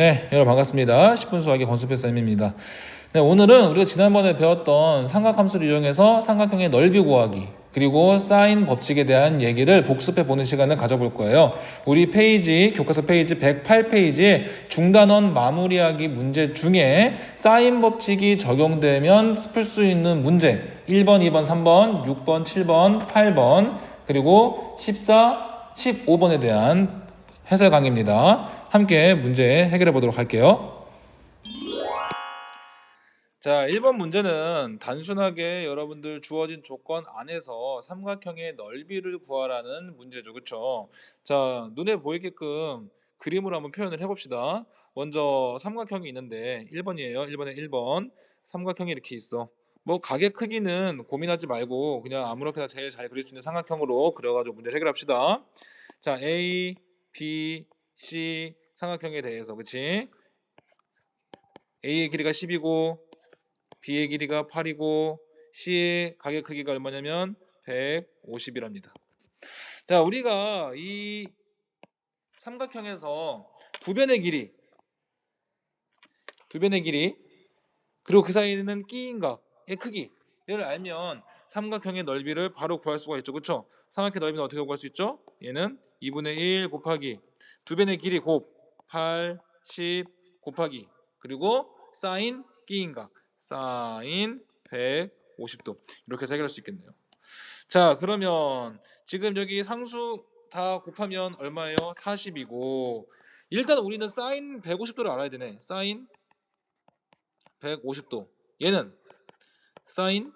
네, 여러분 반갑습니다. 10분 수학의 권수표 쌤입니다. 네, 오늘은 우리가 지난번에 배웠던 삼각함수를 이용해서 삼각형의 넓이 구하기 그리고 사인 법칙에 대한 얘기를 복습해 보는 시간을 가져볼 거예요. 우리 페이지, 교과서 페이지 108페이지에 중단원 마무리하기 문제 중에 사인 법칙이 적용되면 풀 수 있는 문제 1번, 2번, 3번, 6번, 7번, 8번 그리고 14, 15번에 대한 해설 강의입니다. 함께 문제 해결해 보도록 할게요. 자, 1번 문제는 단순하게 여러분들 주어진 조건 안에서 삼각형의 넓이를 구하라는 문제죠. 그쵸? 자, 눈에 보이게끔 그림으로 한번 표현을 해봅시다. 먼저 삼각형이 있는데 1번이에요. 1번에 1번. 삼각형이 이렇게 있어. 뭐 가게 크기는 고민하지 말고 그냥 아무렇게나 제일 잘 그릴 수 있는 삼각형으로 그려가지고 문제를 해결합시다. 자, A, B, C 삼각형에 대해서 그치? A의 길이가 10이고 B의 길이가 8이고 C의 가격 크기가 얼마냐면 150이랍니다. 자, 우리가 이 삼각형에서 두 변의 길이 그리고 그 사이에는 끼인각의 크기를 알면 삼각형의 넓이를 바로 구할 수가 있죠. 그쵸? 삼각형의 넓이는 어떻게 구할 수 있죠? 얘는 2분의 1 곱하기 두 변의 길이 곱 8, 10 곱하기 그리고 사인 끼인각 사인 150도 이렇게 해서 해결할 수 있겠네요. 자, 그러면 지금 여기 상수 다 곱하면 얼마예요? 40이고 일단 우리는 사인 150도를 알아야 되네. 사인 150도 얘는 사인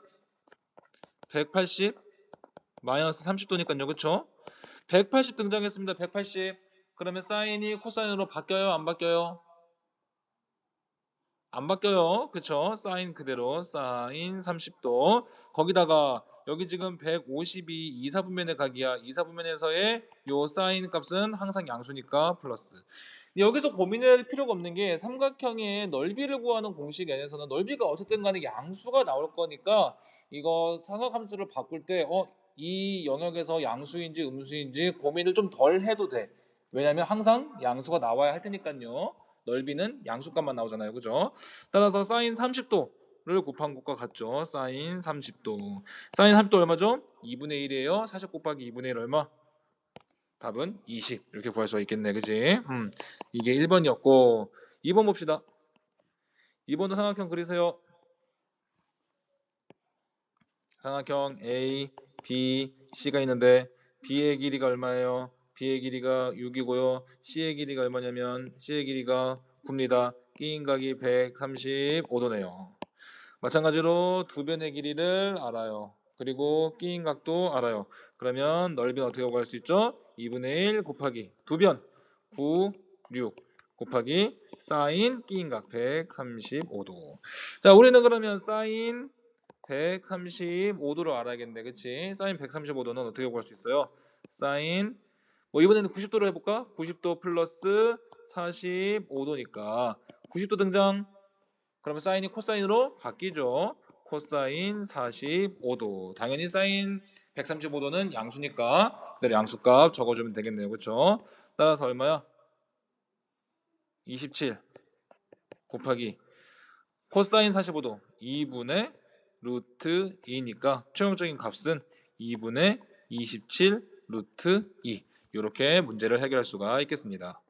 180 마이너스 30도니까요. 그쵸? 180 등장했습니다. 180 그러면 사인이 코사인으로 바뀌어요? 안 바뀌어요? 안 바뀌어요. 그쵸? 사인 그대로 사인 30도 거기다가 여기 지금 150이 이사분면의 각이야. 이사분면에서의 요 사인 값은 항상 양수니까 플러스. 여기서 고민할 필요가 없는 게 삼각형의 넓이를 구하는 공식 N에서는 넓이가 어쨌든 간에 양수가 나올 거니까 이거 삼각함수를 바꿀 때 이 영역에서 양수인지 음수인지 고민을 좀 덜 해도 돼. 왜냐면 항상 양수가 나와야 할 테니까요. 넓이는 양수값만 나오잖아요. 그죠? 따라서 사인 30도를 곱한 것과 같죠. 사인 30도. 사인 30도 얼마죠? 2분의 1이에요. 40 곱하기 2분의 1 얼마? 답은 20. 이렇게 구할 수가 있겠네. 그지? 이게 1번이었고 2번 봅시다. 2번도 삼각형 그리세요. 삼각형 A, B, C가 있는데 B의 길이가 얼마예요? B의 길이가 6이고요. C의 길이가 얼마냐면 C의 길이가 9입니다. 끼인각이 135도네요. 마찬가지로 두 변의 길이를 알아요. 그리고 끼인각도 알아요. 그러면 넓이는 어떻게 구할 수 있죠? 2분의 1 곱하기 두 변 9, 6 곱하기 사인 끼인각 135도. 자, 우리는 그러면 사인 135도로 알아야겠네. 그치? 사인 135도는 어떻게 구할 수 있어요? 사인 이번에는 90도로 해볼까? 90도 플러스 45도니까 90도 등장. 그러면 사인이 코사인으로 바뀌죠. 코사인 45도. 당연히 사인 135도는 양수니까 그대로 양수값 적어주면 되겠네요. 그렇죠? 따라서 얼마야? 27 곱하기 코사인 45도 2분의 루트 2니까 최종적인 값은 2분의 27 루트 2 이렇게 문제를 해결할 수가 있겠습니다.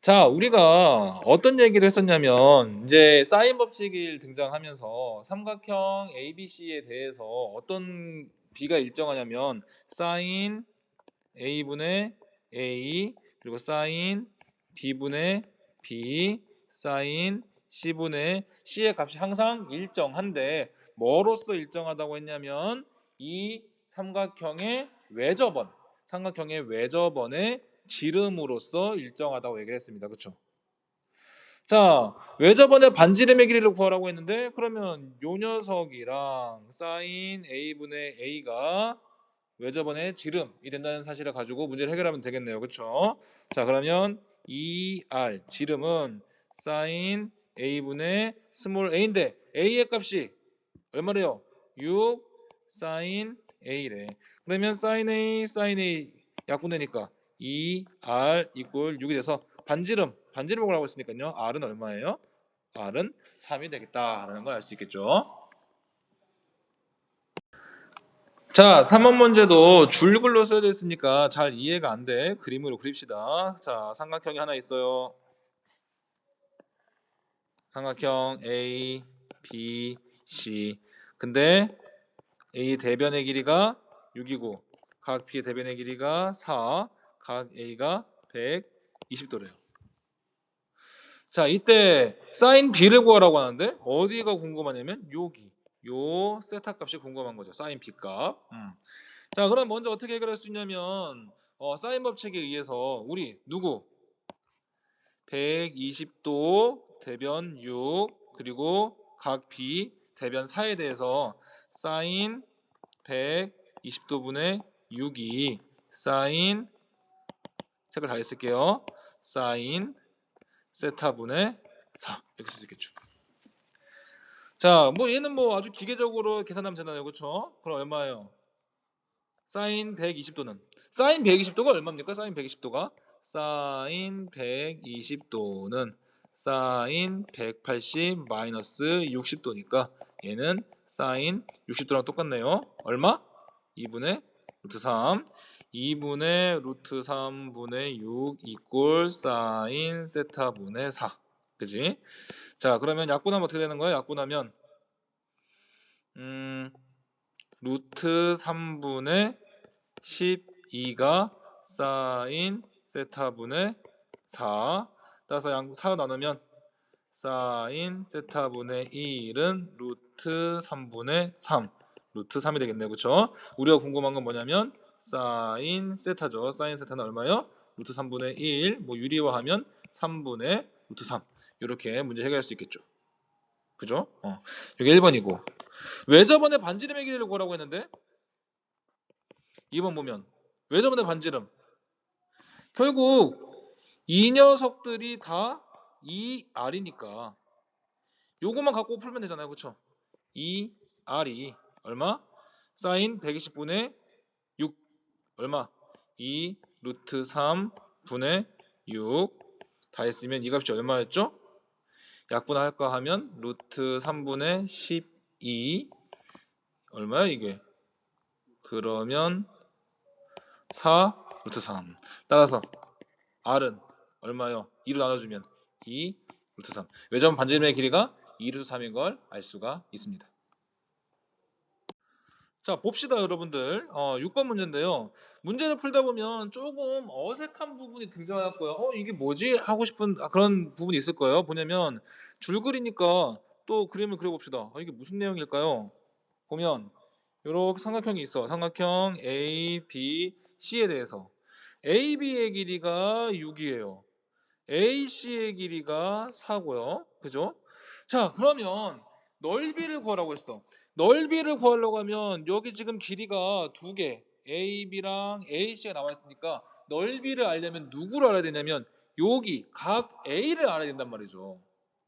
자, 우리가 어떤 얘기를 했었냐면 이제 사인 법칙이 등장하면서 삼각형 ABC에 대해서 어떤 B가 일정하냐면 사인 A분의 A 그리고 사인 B분의 B 사인 C분의 C의 값이 항상 일정한데 뭐로써 일정하다고 했냐면 이 삼각형의 외접원의 지름으로써 일정하다고 얘기를 했습니다. 그렇죠? 자, 외접원의 반지름의 길이를 구하라고 했는데 그러면 요 녀석이랑 사인 A분의 A가 외접원의 지름이 된다는 사실을 가지고 문제를 해결하면 되겠네요. 그렇죠? 자, 그러면 2R 지름은 사인 A분의 스몰 a인데 A의 값이 얼마래요? 6 사인 A래. 그러면 사인 A 약분되니까 2R 이꼴 6이 돼서 반지름을 하고 있으니까요. R은 얼마예요? R은 3이 되겠다라는 걸 알 수 있겠죠. 자, 3번 문제도 줄글로 쓰여져 있으니까 잘 이해가 안 돼. 그림으로 그립시다. 자, 삼각형이 하나 있어요. 삼각형 A, B, C. 근데 A 대변의 길이가 6이고 각 B의 대변의 길이가 4, 각 A가 120도래요. 자, 이때 사인 B를 구하라고 하는데 어디가 궁금하냐면 여기. 요 세타 값이 궁금한 거죠. 사인 B 값. 자, 그럼 먼저 어떻게 해결할 수 있냐면 사인 법칙에 의해서 우리 누구? 120도 대변 6 그리고 각 B 대변 4에 대해서 사인 120도분의 6이 사인 색을 다 쓸게요. 사인 세타분의 4 이렇게 쓸 수 있겠죠. 자, 뭐 얘는 뭐 아주 기계적으로 계산하면 되나요, 그렇죠? 그럼 얼마예요? 사인 120도는 사인 120도가 얼마입니까? 사인 120도가 사인 120도는 사인 180 마이너스 60도니까 얘는 사인 60도랑 똑같네요. 얼마? 2분의 루트 3 2분의 루트 3분의 6 이꼴 사인 세타분의 4 그지? 자, 그러면 약분하면 어떻게 되는 거예요? 약분하면 루트 3분의 12가 사인 세타분의 4 따라서 4 나누면 사인 세타분의 1은 루트 3분의 3 루트 3이 되겠네요. 그쵸? 우리가 궁금한 건 뭐냐면 사인 세타죠. 사인 세타는 얼마요? 루트 3분의 1 뭐 유리화하면 3분의 루트 3 이렇게 문제 해결할 수 있겠죠. 그죠? 이게 1번이고 왜 저번에 반지름의 길이를 구하라고 했는데 2번 보면 왜 저번에 반지름 결국 이 녀석들이 다 2R이니까 요것만 갖고 풀면 되잖아요. 그쵸? 2R이 얼마? 사인 120분의 6 얼마? 2 루트 3분의 6 다 했으면 이 값이 얼마였죠? 약분할까 하면 루트 3분의 12 얼마야 이게? 그러면 4 루트 3 따라서 R은 얼마요? 2로 나눠주면 2 루트 3 외점 반지름의 길이가 2 루트 3인 걸 알 수가 있습니다. 자, 봅시다 여러분들. 6번 문제인데요. 문제를 풀다 보면 조금 어색한 부분이 등장할 거예요. 이게 뭐지? 하고 싶은 그런 부분이 있을 거예요. 뭐냐면 줄 그리니까 또 그림을 그려봅시다. 이게 무슨 내용일까요? 보면 이렇게 삼각형이 있어. 삼각형 A, B, C에 대해서 A, B의 길이가 6이에요. AC의 길이가 4고요. 그죠? 자, 그러면 넓이를 구하라고 했어. 넓이를 구하려고 하면 여기 지금 길이가 두 개, AB랑 AC가 나와 있으니까 넓이를 알려면 누구를 알아야 되냐면 여기 각 A를 알아야 된단 말이죠.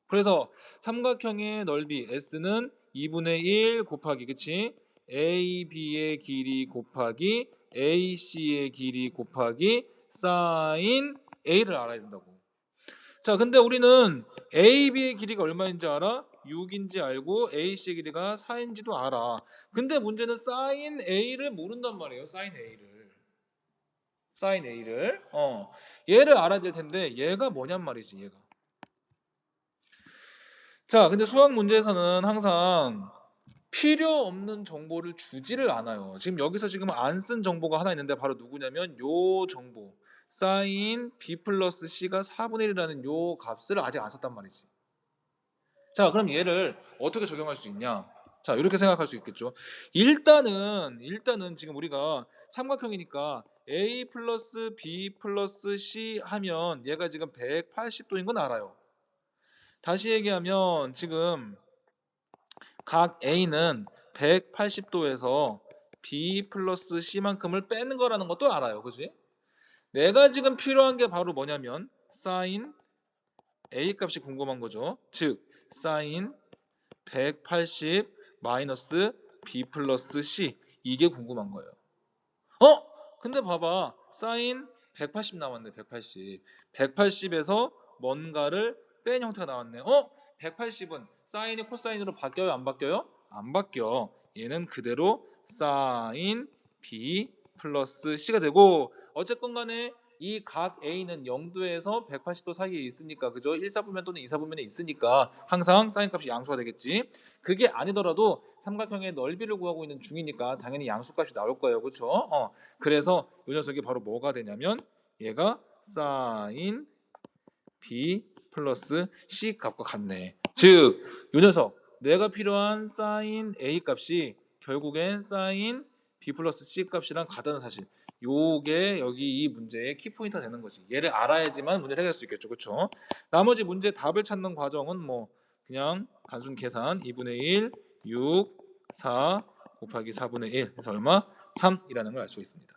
그래서 삼각형의 넓이 S는 2분의 1 곱하기 그치? AB의 길이 곱하기 AC의 길이 곱하기 사인 A를 알아야 된다고. 자, 근데 우리는 AB의 길이가 얼마인지 알아? 6인지 알고 AC의 길이가 4인지도 알아. 근데 문제는 사인 A를 모른단 말이에요. 사인 A를. 사인 A를. 얘를 알아야 될 텐데 얘가 뭐냔 말이지, 얘가. 자, 근데 수학 문제에서는 항상 필요 없는 정보를 주지를 않아요. 지금 여기서 지금 안 쓴 정보가 하나 있는데 바로 누구냐면 요 정보. 사인 B 플러스 C가 4분의 1이라는 요 값을 아직 안 썼단 말이지. 자, 그럼 얘를 어떻게 적용할 수 있냐? 자, 이렇게 생각할 수 있겠죠. 일단은 지금 우리가 삼각형이니까 A 플러스 B 플러스 C 하면 얘가 지금 180도인 건 알아요. 다시 얘기하면 지금 각 A는 180도에서 B 플러스 C만큼을 빼는 거라는 것도 알아요. 그지? 내가 지금 필요한 게 바로 뭐냐면 사인 A 값이 궁금한 거죠. 즉 사인 180 마이너스 B 플러스 C 이게 궁금한 거예요. 근데 봐봐. 사인 180 나왔네. 180. 180에서 뭔가를 뺀 형태가 나왔네. 180은 사인이 코사인으로 바뀌어요? 안 바뀌어요? 안 바뀌어. 얘는 그대로 사인 B 플러스 C가 되고 어쨌건 간에 이 각 A는 0도에서 180도 사이에 있으니까 그죠? 1사분면 또는 2사분면에 있으니까 항상 사인 값이 양수가 되겠지. 그게 아니더라도 삼각형의 넓이를 구하고 있는 중이니까 당연히 양수값이 나올 거예요. 그렇죠? 그래서 이 녀석이 바로 뭐가 되냐면 얘가 사인 B 플러스 C 값과 같네. 즉, 이 녀석 내가 필요한 사인 A 값이 결국엔 사인 B 플러스 C 값이랑 같다는 사실. 요게 여기 이 문제의 키포인트가 되는 거지. 얘를 알아야지만 문제를 해결할 수 있겠죠. 그렇죠? 나머지 문제 답을 찾는 과정은 뭐 그냥 단순 계산 2분의 1, 6, 4 곱하기 4분의 1 해서 얼마? 3이라는 걸 알 수 있습니다.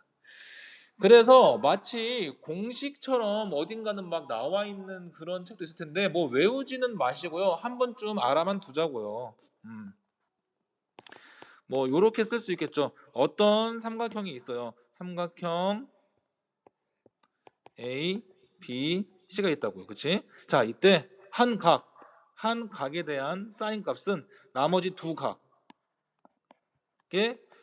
그래서 마치 공식처럼 어딘가는 막 나와 있는 그런 책도 있을 텐데 뭐 외우지는 마시고요. 한 번쯤 알아만 두자고요. 뭐 요렇게 쓸 수 있겠죠. 어떤 삼각형이 있어요. 삼각형 A, B, C가 있다고요. 그치? 자, 이때 한 각에 대한 사인 값은 나머지 두 각의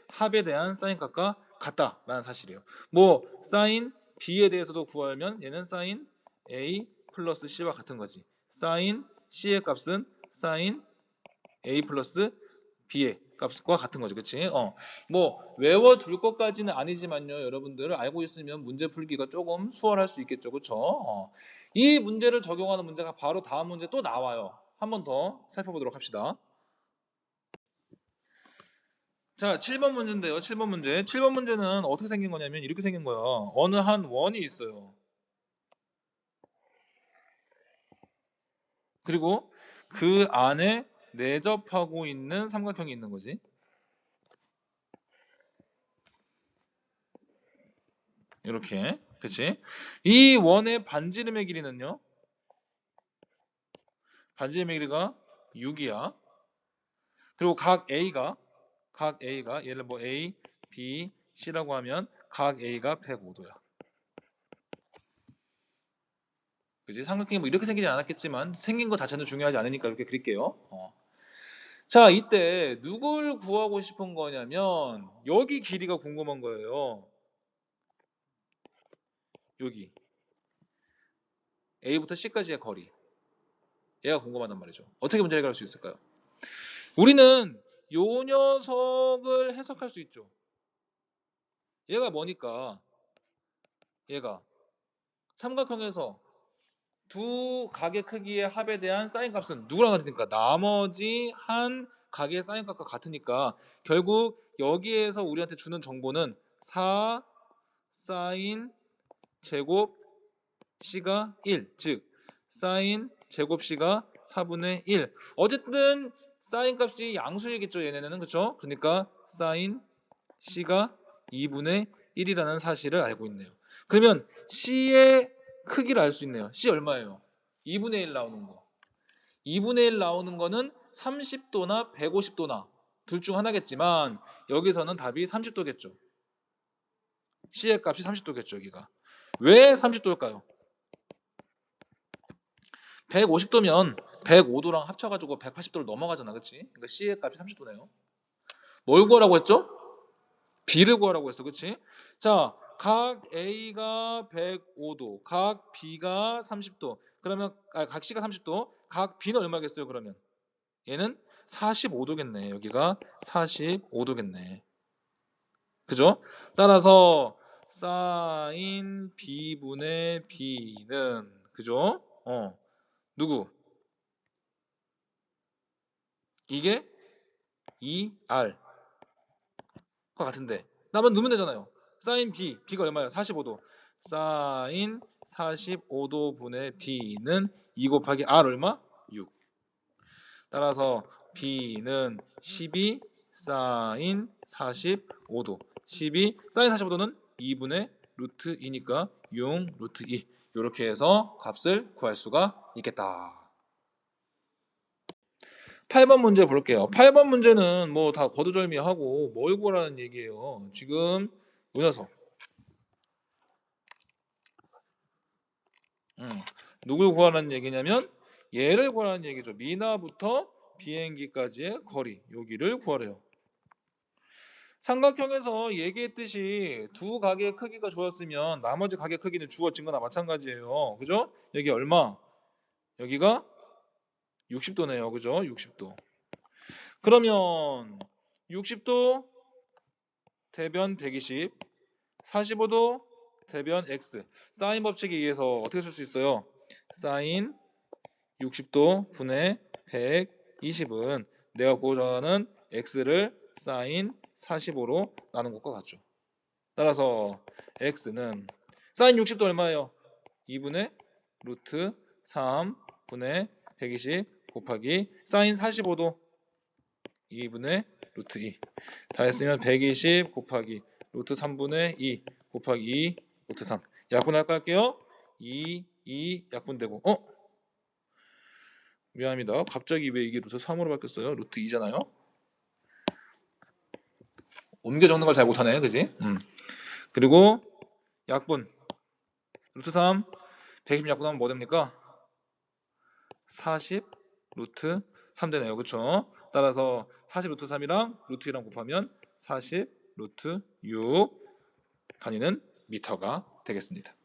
합에 대한 사인 값과 같다라는 사실이에요. 뭐 사인 B에 대해서도 구하면 얘는 사인 A 플러스 C와 같은 거지. 사인 C의 값은 사인 A 플러스 B의 값과 같은 거죠. 그치? 뭐 외워둘 것까지는 아니지만요. 여러분들 알고 있으면 문제 풀기가 조금 수월할 수 있겠죠. 그쵸? 이 문제를 적용하는 문제가 바로 다음 문제 또 나와요. 한 번 더 살펴보도록 합시다. 자, 7번 문제인데요. 7번 문제. 7번 문제는 어떻게 생긴 거냐면 이렇게 생긴 거야. 어느 한 원이 있어요. 그리고 그 안에 내접하고 있는 삼각형이 있는 거지. 이렇게. 그치? 이 원의 반지름의 길이는요. 반지름의 길이가 6이야. 그리고 각 A가 얘를 뭐 A, B, C라고 하면 각 A가 105도야. 그지? 삼각형이 뭐 이렇게 생기지 않았겠지만 생긴 것 자체는 중요하지 않으니까 이렇게 그릴게요. 자, 이때 누굴 구하고 싶은 거냐면 여기 길이가 궁금한 거예요. 여기 A부터 C까지의 거리. 얘가 궁금하단 말이죠. 어떻게 문제 해결할 수 있을까요? 우리는 요 녀석을 해석할 수 있죠. 얘가 뭐니까 얘가 삼각형에서 두 각의 크기의 합에 대한 사인 값은 누구랑 같으니까 나머지 한 각의 사인 값과 같으니까 결국 여기에서 우리한테 주는 정보는 4 사인 제곱 C가 1, 즉 사인 제곱 C가 4분의 1. 어쨌든 사인 값이 양수이겠죠, 얘네는. 그렇죠? 그러니까 사인 C가 2분의 1이라는 사실을 알고 있네요. 그러면 C의 크기를 알 수 있네요. C 얼마예요? 2분의 1 나오는 거. 2분의 1 나오는 거는 30도나 150도나 둘 중 하나겠지만 여기서는 답이 30도겠죠. C의 값이 30도겠죠, 여기가. 왜 30도일까요? 150도면 105도랑 합쳐가지고 180도를 넘어가잖아, 그치? 그러니까 C의 값이 30도네요. 뭘 구하라고 했죠? B를 구하라고 했어, 그치? 자, 각 A가 105도, 각 B가 30도. 그러면 각 C가 30도, 각 B는 얼마겠어요? 그러면 얘는 45도겠네. 여기가 45도겠네. 그죠? 따라서 사인 B분의 B는 그죠? 누구? 이게 2R과 같은데 나만 넣으면 되잖아요. 사인 B, B가 얼마예요? 45도. 사인 45도 분의 B는 2 곱하기 R 얼마? 6. 따라서 B는 12 사인 45도. 12 사인 45도는 2분의 루트 2니까 6 루트 2. 이렇게 해서 값을 구할 수가 있겠다. 8번 문제 볼게요. 8번 문제는 뭐 다 거두절미하고 뭘 구하라는 얘기예요. 지금 요 녀석 누굴 구하라는 얘기냐면 얘를 구하라는 얘기죠. 미나부터 비행기까지의 거리, 여기를 구하래요. 삼각형에서 얘기했듯이 두 가게의 크기가 주었으면 나머지 가게 크기는 주어진 거나 마찬가지예요. 그죠? 여기 얼마? 여기가 60도네요. 그죠? 60도. 그러면 60도 대변 120, 45도 대변 x. 사인 법칙에 의해서 어떻게 쓸 수 있어요? 사인 60도 분의 120은 내가 구하고자 하는 x를 사인 45로 나눈 것과 같죠. 따라서 x는 사인 60도 얼마예요? 2분의 루트 3 분의 120 곱하기 사인 45도 2분의 루트 2. 다 했으면 120 곱하기 루트 3분의 2 곱하기 2 루트 3. 약분할게요. 2 약분되고 미안합니다. 갑자기 왜 이게 루트 3으로 바뀌었어요? 루트 2잖아요. 옮겨 적는 걸 잘 못하네. 그지? 그리고 약분 루트 3 120 약분하면 뭐 됩니까? 40 루트 3 되네요. 그쵸? 따라서 40 루트 3이랑 루트 2랑 곱하면 40 루트 6 다니는 미터가 되겠습니다.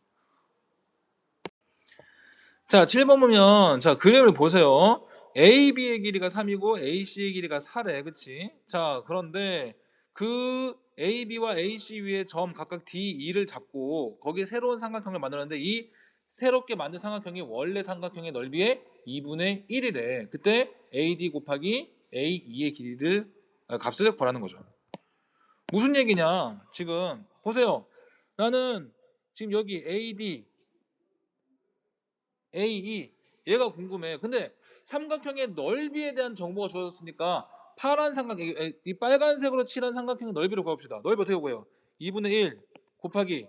자, 7번 보면 자, 그림을 보세요. AB의 길이가 3이고 AC의 길이가 4래. 그치? 자, 그런데 그 AB와 AC 위에 점 각각 D2를 잡고 거기에 새로운 삼각형을 만들었는데 이 새롭게 만든 삼각형이 원래 삼각형의 넓이의 2분의 1이래. 그때 AD 곱하기 A2의 길이를 값을 구하라는 거죠. 무슨 얘기냐? 지금 보세요. 나는 지금 여기 AD AE 얘가 궁금해. 근데 삼각형의 넓이에 대한 정보가 주어졌으니까 파란 삼각형, 이 빨간색으로 칠한 삼각형의 넓이를 구합시다. 넓이 어떻게 구해요? 2분의 1 곱하기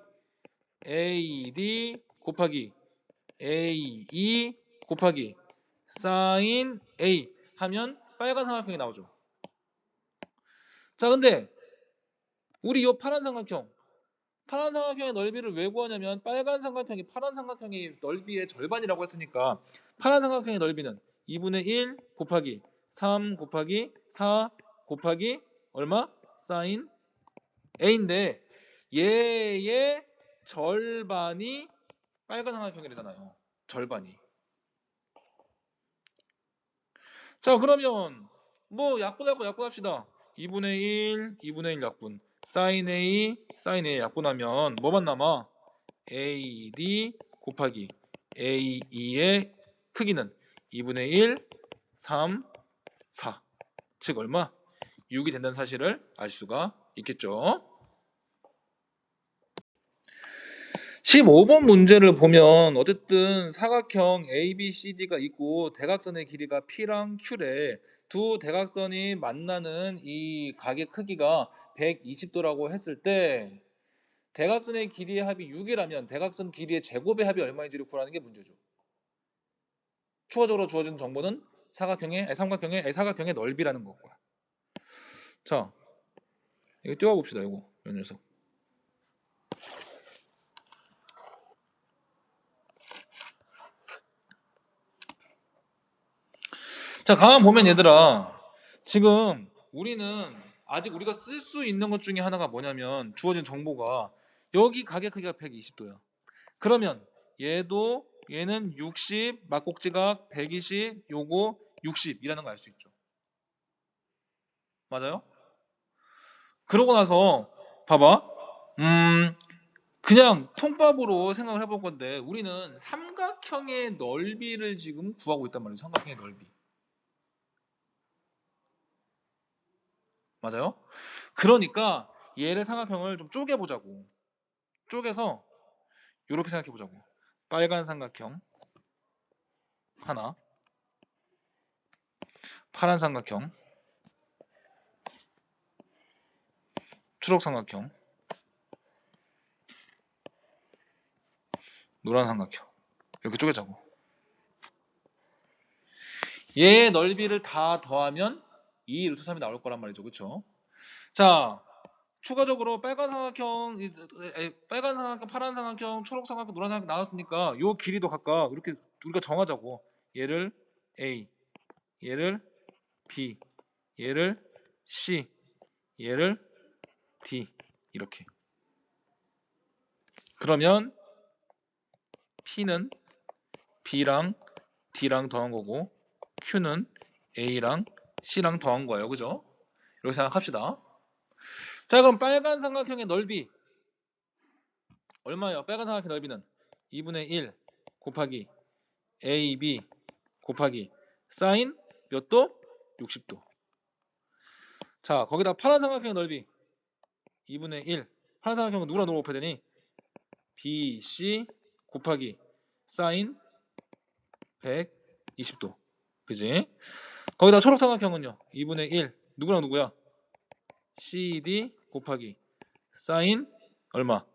AD 곱하기 AE 곱하기 사인 A 하면 빨간 삼각형이 나오죠. 자, 근데 우리 이 파란 삼각형의 넓이를 왜 구하냐면 빨간 삼각형이 파란 삼각형의 넓이의 절반이라고 했으니까 파란 삼각형의 넓이는 2분의 1 곱하기 3 곱하기 4 곱하기 얼마? 사인 A인데 얘의 절반이 빨간 삼각형이잖아요. 절반이. 자, 그러면 뭐 약분할 거 약분합시다. 2분의 1, 2분의 1 약분. 사인 A, 사인 A 약분하면 뭐만 남아? AD 곱하기 AE의 크기는 2분의 1, 3, 4. 즉 얼마? 6이 된다는 사실을 알 수가 있겠죠. 15번 문제를 보면 어쨌든 사각형 ABCD가 있고 대각선의 길이가 P랑 Q래. 두 대각선이 만나는 이 각의 크기가 120도라고 했을 때 대각선의 길이의 합이 6이라면 대각선 길이의 제곱의 합이 얼마인지를 구하는 게 문제죠. 추가적으로 주어진 정보는 사각형의 넓이라는 거고요. 자, 이거 띄워봅시다. 이 녀석. 자, 가만 보면 얘들아, 지금 우리는 아직 우리가 쓸 수 있는 것 중에 하나가 뭐냐면 주어진 정보가 여기 가계 크기가 120도야. 그러면 얘는 60, 막꼭지각 120, 요거 60이라는 거 알 수 있죠. 맞아요? 그러고 나서 봐봐. 그냥 통밥으로 생각을 해볼 건데 우리는 삼각형의 넓이를 지금 구하고 있단 말이에요. 삼각형의 넓이. 맞아요? 그러니까 얘를 삼각형을 좀 쪼개보자고. 쪼개서 이렇게 생각해보자고. 빨간 삼각형 하나, 파란 삼각형, 초록 삼각형, 노란 삼각형. 이렇게 쪼개자고. 얘의 넓이를 다 더하면 2 루트 3이 나올 거란 말이죠. 그쵸? 자, 추가적으로 빨간 삼각형, 빨간 삼각형, 파란 삼각형, 초록 삼각형, 노란 삼각형 나왔으니까 요 길이도 각각 이렇게 우리가 정하자고. 얘를 A, 얘를 B, 얘를 C, 얘를 D 이렇게. 그러면 P는 B랑 D랑 더한 거고 Q는 A랑 C랑 더한 거예요. 그죠? 이렇게 생각합시다. 자, 그럼 빨간 삼각형의 넓이 얼마예요? 빨간 삼각형 넓이는 2분의 1 곱하기 AB 곱하기 사인 몇 도? 60도. 자, 거기다 파란 삼각형의 넓이 2분의 1. 파란 삼각형은 누구랑 누구 곱해야 되니? BC 곱하기 사인 120도. 그지? 거기다 초록 삼각형은요. 2분의 1. 누구랑 누구야? CD 곱하기 사인 얼마?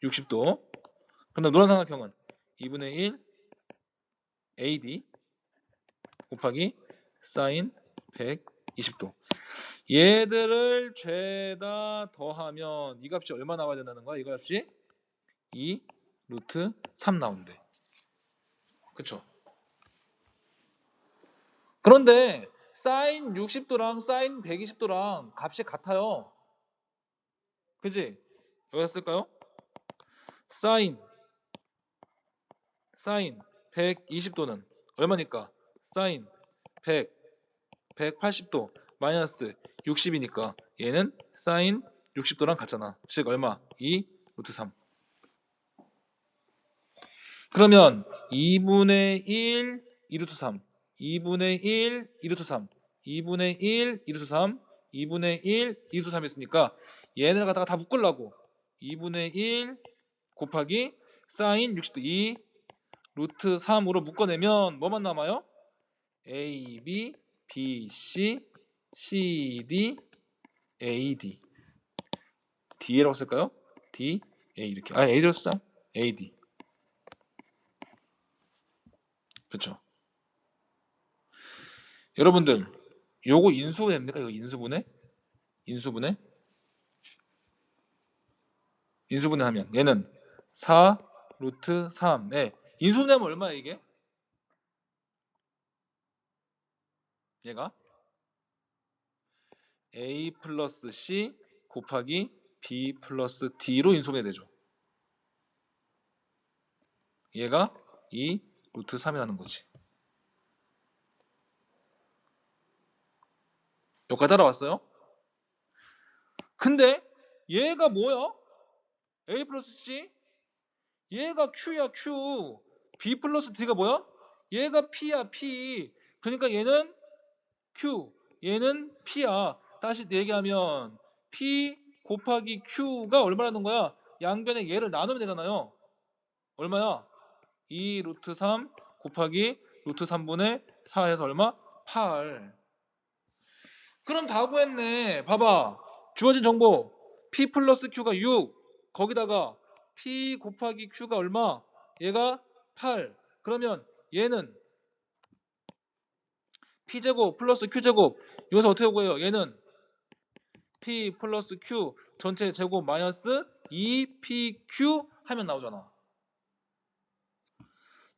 60도. 그럼 노란 삼각형은 2분의 1 AD 곱하기 사인 120도. 얘들을 죄다 더하면 이 값이 얼마 나와야 된다는 거야? 이 값이 2 루트 3 나온대. 그쵸? 그런데 사인 60도랑 사인 120도랑 값이 같아요. 그지? 여기다 쓸까요? 사인 120도는 얼마니까? 사인 180도 마이너스 60이니까 얘는 사인 60도랑 같잖아. 즉 얼마? 2 루트 3. 그러면 2분의 1 2 루트 3 2분의 1 2 루트 3 2분의 1 2 루트 3 2분의 1 2 루트 3 했으니까 얘네를 갖다가 다 묶으려고 2분의 1 곱하기 사인 60도 2 루트 3으로 묶어내면 뭐만 남아요? A, B, B, C, C, D, A, D. D라고 쓸까요? D, A 이렇게. 아, A로 쓰자. A, D. 그렇죠. 여러분들, 요거 인수분해 됩니까? 이거 인수분해? 인수분해? 인수분해 하면 얘는 4 루트 3에 인수분해하면 얼마야 이게? 얘가 A 플러스 C 곱하기 B 플러스 D로 인수분해 되죠. 얘가 2 루트 3이라는 거지. 여기까지 따라왔어요? 근데 얘가 뭐야? A 플러스 C? 얘가 Q야 Q. B 플러스 D가 뭐야? 얘가 P야 P. 그러니까 얘는 Q, 얘는 P야. 다시 얘기하면 P 곱하기 Q가 얼마라는 거야? 양변에 얘를 나누면 되잖아요. 얼마야? 2 루트 3 곱하기 루트 3분의 4 해서 얼마? 8. 그럼 다 구했네. 봐봐. 주어진 정보 P 플러스 Q가 6. 거기다가 P 곱하기 Q가 얼마? 얘가 8. 그러면 얘는 P제곱 플러스 Q제곱. 여기서 어떻게 구해요? 얘는 P 플러스 Q 전체 제곱 마이너스 2PQ 하면 나오잖아.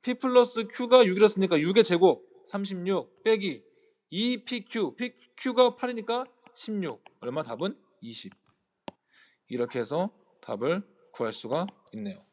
P 플러스 Q가 6이랬으니까 6의 제곱 36 빼기 2PQ PQ가 8이니까 16. 얼마? 답은 20. 이렇게 해서 답을 구할 수가 있네요.